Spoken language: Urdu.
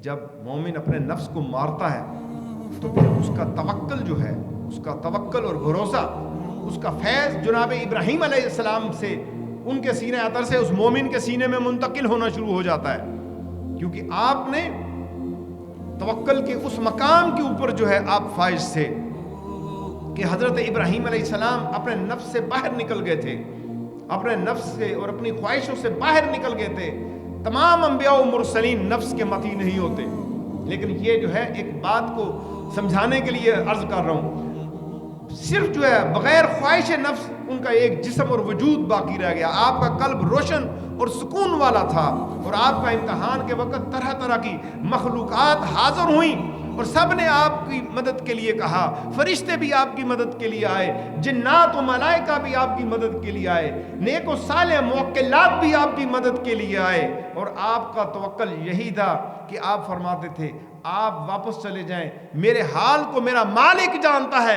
جب مومن اپنے نفس کو مارتا ہے تو پھر اس کا توکل جو ہے، اس کا توکل اور بھروسہ، اس کا فیض جناب ابراہیم علیہ السلام سے، ان کے سینہ اطہر سے اس مومن کے سینے میں منتقل ہونا شروع ہو جاتا ہے، کیونکہ آپ نے توکل کے اس مقام کے اوپر جو ہے آپ فائز تھے کہ حضرت ابراہیم علیہ السلام اپنے نفس سے باہر نکل گئے تھے، اپنے نفس سے اور اپنی خواہشوں سے باہر نکل گئے تھے۔ تمام انبیاء و مرسلین نفس کے متی نہیں ہوتے، لیکن یہ جو ہے ایک بات کو سمجھانے کے لیے عرض کر رہا ہوں، صرف جو ہے بغیر خواہش نفس ان کا ایک جسم اور وجود باقی رہ گیا۔ آپ کا قلب روشن اور سکون والا تھا، اور آپ کا امتحان کے وقت طرح طرح کی مخلوقات حاضر ہوئیں اور سب نے آپ کی مدد کے لیے کہا، فرشتے بھی آپ کی مدد کے لیے آئے، جنات و ملائکہ بھی آپ کی مدد کے لیے آئے، نیک و صالح موکلات بھی آپ کی مدد کے لیے آئے، اور آپ کا توکل یہی تھا کہ آپ فرماتے تھے آپ واپس چلے جائیں، میرے حال کو میرا مالک جانتا ہے،